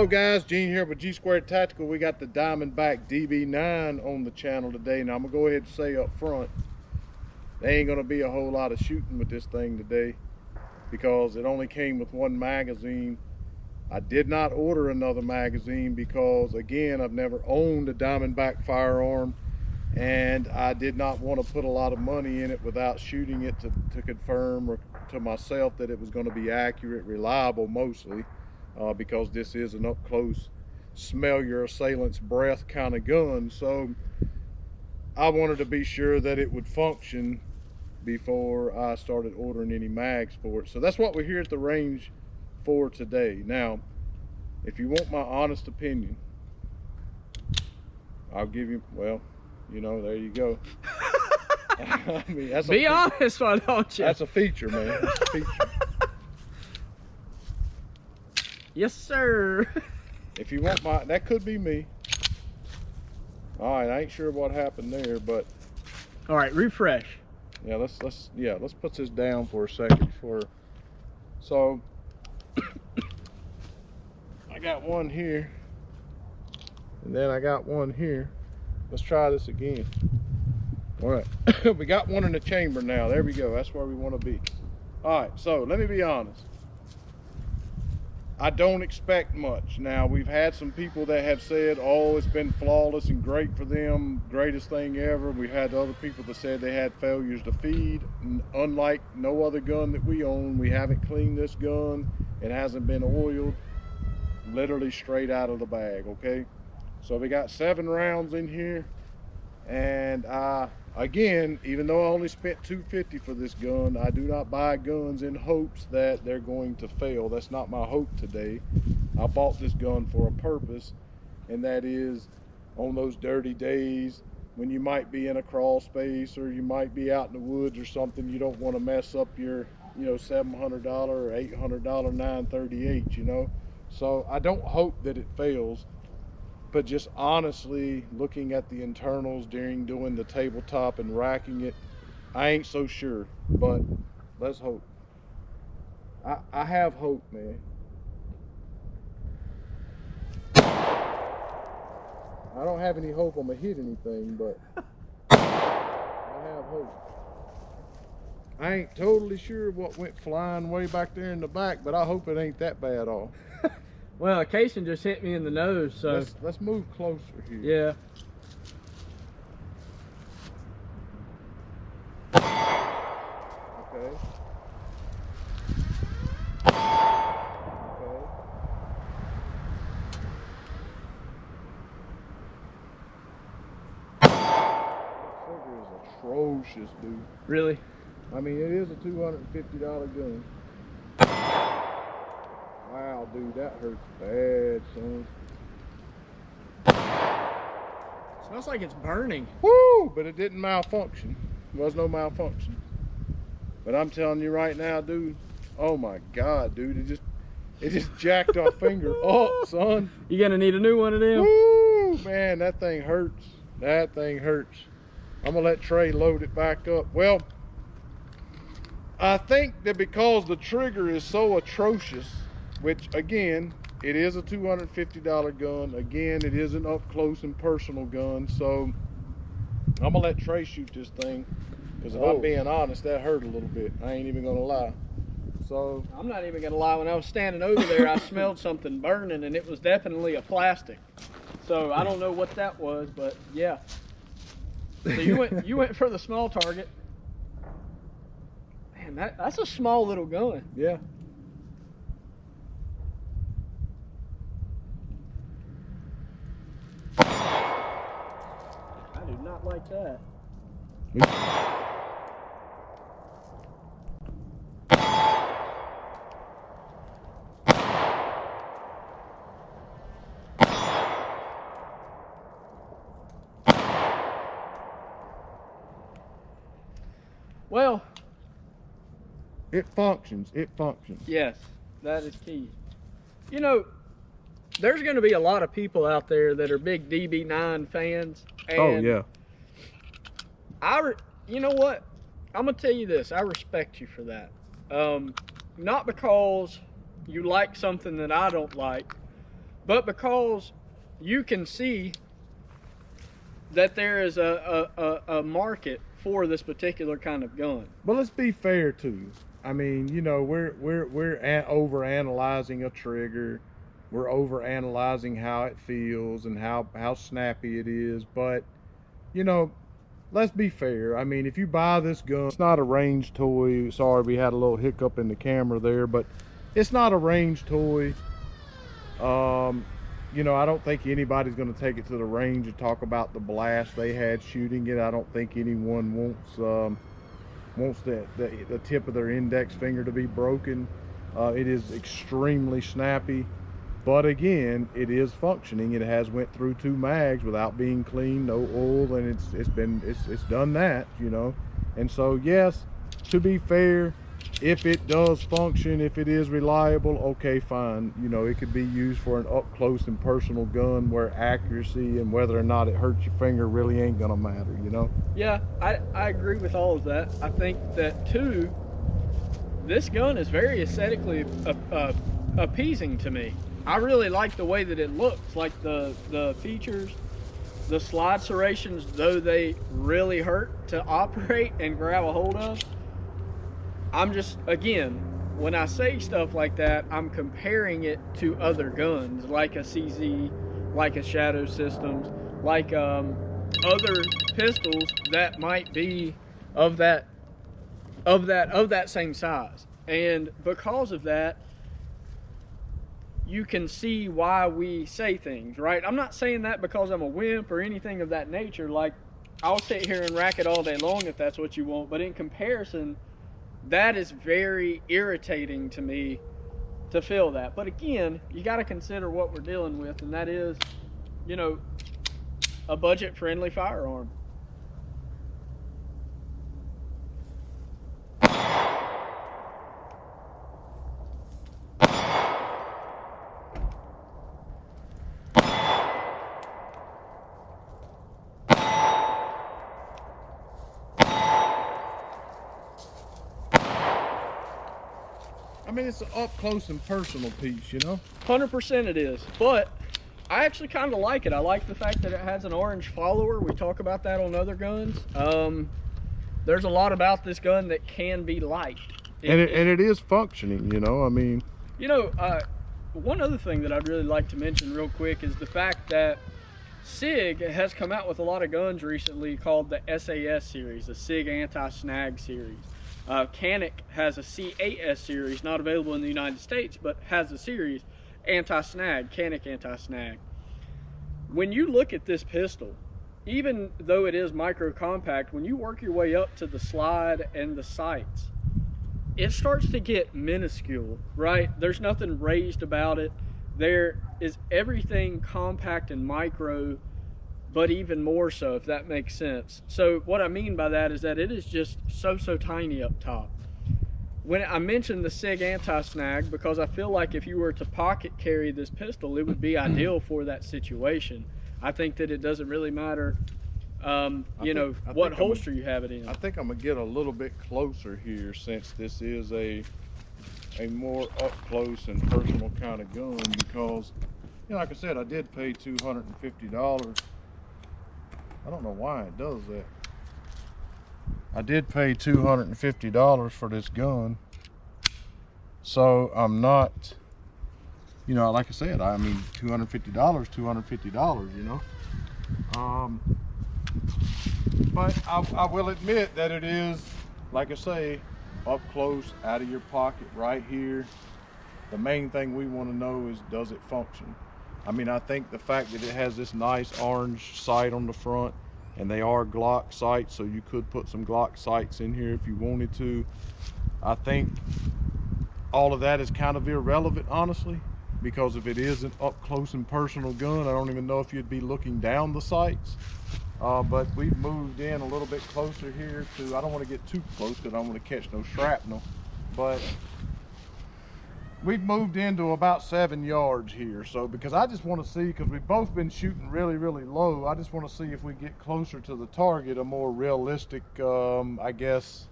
guys, Gene here with G Squared Tactical. We got the Diamondback DB9 on the channel today. Now I'm gonna go ahead and say up front, there ain't gonna be a whole lot of shooting with this thing today because it only came with one magazine. I did not order another magazine because, again, I've never owned a Diamondback firearm and I did not want to put a lot of money in it without shooting it to confirm or to myself that it was going to be accurate, reliable mostly, because this is an up close, smell your assailant's breath kind of gun. So I wanted to be sure that it would function before I started ordering any mags for it. So that's what we're here at the range for today. Now, if you want my honest opinion, I'll give you, well, you know, there you go. I mean, that's be honest, why don't you? That's a feature, man. That's a feature. Yes, sir. If you want my, that could be me. All right, I ain't sure what happened there, but all right, refresh. Yeah, let's put this down for a second. So I got one here, and then I got one here. Let's try this again. All right, we got one in the chamber now. There we go. That's where we want to be. All right, so let me be honest. I don't expect much. Now, we've had some people that have said, oh, it's been flawless and great for them, greatest thing ever. We had other people that said they had failures to feed. Unlike no other gun that we own, we haven't cleaned this gun. It hasn't been oiled, literally straight out of the bag, okay? So we got 7 rounds in here, and again, even though I only spent $250 for this gun, I do not buy guns in hopes that they're going to fail. That's not my hope today. I bought this gun for a purpose, and that is on those dirty days when you might be in a crawl space or you might be out in the woods or something. You don't want to mess up your, you know, $700 or $800 938, you know. So I don't hope that it fails. But just honestly, looking at the internals during doing the tabletop and racking it, I ain't so sure, but let's hope. I have hope, man. I don't have any hope I'm gonna hit anything, but I have hope. I ain't totally sure what went flying way back there in the back, but I hope it ain't that bad off. Well, a casing just hit me in the nose, so let's move closer here. Yeah. Okay. That trigger is atrocious, dude. Really? I mean, it is a $250 gun. Wow, dude, that hurts bad, son. Smells like it's burning. Woo! But it didn't malfunction. There was no malfunction. But I'm telling you right now, dude, oh my God, dude, it just jacked our finger up, son. You gonna need a new one of them? Woo! Man, that thing hurts. That thing hurts. I'm gonna let Trey load it back up. Well, I think that because the trigger is so atrocious, which again, it is a $250 gun. Again, it is an up close and personal gun. So I'm gonna let Trey shoot this thing, because if I'm being honest, that hurt a little bit. I ain't even gonna lie. So I'm not even gonna lie, when I was standing over there, I smelled something burning, and it was definitely a plastic. So I don't know what that was, but yeah. So you went for the small target. Man, that's a small little gun. yeah. I do not like that. Well, It functions. It functions. yes, that is key. You know, there's going to be a lot of people out there that are big DB9 fans. And Oh, yeah. you know what? I'm going to tell you this. I respect you for that. Not because you like something that I don't like, but because you can see that there is a market for this particular kind of gun. But let's be fair too. I mean, you know, we're over analyzing a trigger. We're over analyzing how it feels and how snappy it is. But, you know, let's be fair. I mean, if you buy this gun, it's not a range toy. Sorry, we had a little hiccup in the camera there, but it's not a range toy. You know, I don't think anybody's going to take it to the range and talk about the blast they had shooting it. I don't think anyone wants the tip of their index finger to be broken. It is extremely snappy, but again, it is functioning. It has went through 2 mags without being cleaned, no oil, and it's done that, you know. And so yes, to be fair, if it does function, if it is reliable, okay, fine. You know, it could be used for an up close and personal gun where accuracy and whether or not it hurts your finger really ain't gonna matter, you know? Yeah, I agree with all of that. I think that too, this gun is very aesthetically appeasing to me. I really like the way that it looks, like the features, the slide serrations, though they really hurt to operate and grab a hold of. I'm just, again, when I say stuff like that, I'm comparing it to other guns, like a CZ, like a Shadow Systems, like other pistols that might be of that same size. And because of that, you can see why we say things, right? I'm not saying that because I'm a wimp or anything of that nature. Like, I'll sit here and rack it all day long if that's what you want, but in comparison, that is very irritating to me to feel that. But again, you got to consider what we're dealing with, and that is, you know, a budget-friendly firearm. I mean, it's an up close and personal piece, you know? 100% it is, but I actually kind of like it. I like the fact that it has an orange follower. We talk about that on other guns. There's a lot about this gun that can be liked. And it is functioning, you know? I mean... You know, one other thing that I'd really like to mention real quick is the fact that SIG has come out with a lot of guns recently called the SAS series, the SIG anti-snag series. Canik has a C8S series, not available in the United States, but has a series, anti-snag, Canik anti-snag. When you look at this pistol, even though it is micro compact, when you work your way up to the slide and the sights, it starts to get minuscule, right? There's nothing raised about it. There is everything compact and micro, but even more so, if that makes sense. So what I mean by that is that it is just so tiny up top. When I mentioned the SIG anti-snag, because I feel like if you were to pocket carry this pistol, it would be ideal for that situation. I think that it doesn't really matter, you know, what holster you have it in. I think I'm gonna get a little bit closer here, since this is a more up close and personal kind of gun, because, you know, like I said, I did pay $250. I don't know why it does that. I did pay $250 for this gun, so I'm not, you know, like I said, I mean, $250, you know. But I will admit that it is, like I say, up close, out of your pocket, right here. The main thing we want to know is, does it function? I mean, I think the fact that it has this nice orange sight on the front, and they are Glock sights, so you could put some Glock sights in here if you wanted to. I think all of that is kind of irrelevant, honestly, because if it is an up close and personal gun, I don't even know if you'd be looking down the sights. But we've moved in a little bit closer here to, I don't want to get too close because I don't want to catch no shrapnel, but we've moved into about 7 yards here. So because I just want to see, because we've both been shooting really low, I just want to see if we get closer to the target, a more realistic, I guess,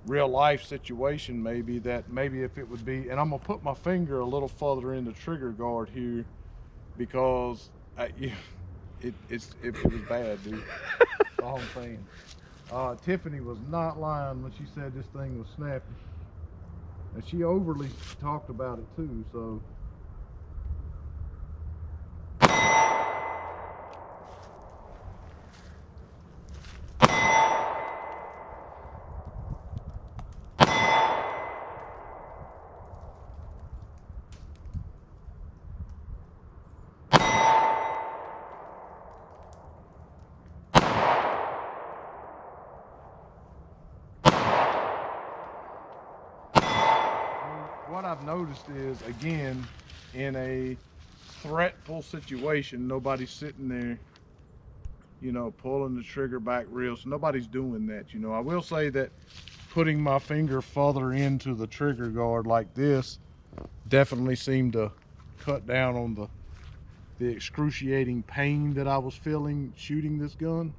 real life situation maybe, that maybe if it would be, and I'm gonna put my finger a little further in the trigger guard here because it was bad, dude. That's all I'm saying. Tiffany was not lying when she said this thing was snappy. And she overly talked about it too, so. What I've noticed is, again, in a threatful situation, nobody's sitting there, you know, pulling the trigger back real. So nobody's doing that, you know. I will say that putting my finger further into the trigger guard like this definitely seemed to cut down on the excruciating pain that I was feeling shooting this gun.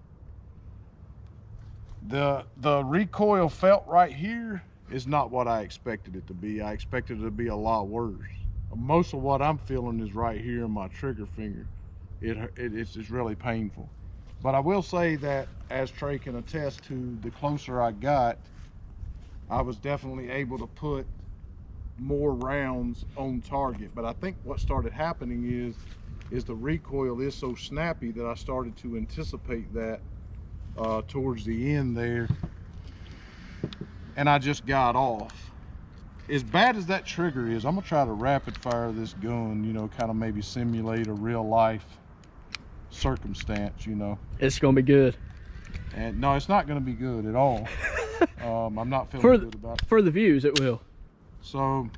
The recoil felt right here is not what I expected it to be. I expected it to be a lot worse. Most of what I'm feeling is right here in my trigger finger. It's just really painful. But I will say that, as Trey can attest to, the closer I got, I was definitely able to put more rounds on target. But I think what started happening is the recoil is so snappy that I started to anticipate that towards the end there, and I just got off. As bad as that trigger is, I'm gonna try to rapid fire this gun, you know, kind of maybe simulate a real life circumstance, you know. It's gonna be good. And no, it's not gonna be good at all. I'm not feeling good about it. For the views, it will. So,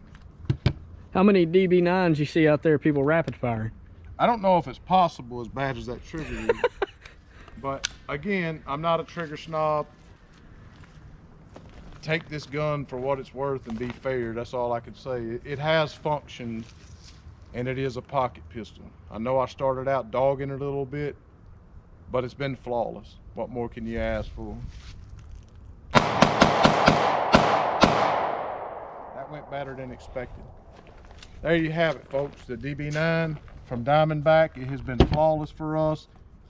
how many DB9s you see out there people rapid firing? I don't know if it's possible as bad as that trigger is. But again, I'm not a trigger snob. Take this gun for what it's worth and be fair. That's all I could say. It has function, and it is a pocket pistol. I know I started out dogging it a little bit, but it's been flawless. What more can you ask for? That went better than expected. There you have it, folks. The DB9 from Diamondback. It has been flawless for us.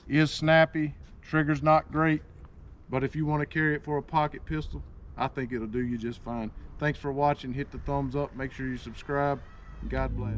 It is snappy. Trigger's not great, but if you want to carry it for a pocket pistol, I think it'll do you just fine. Thanks for watching. Hit the thumbs up. Make sure you subscribe. God bless.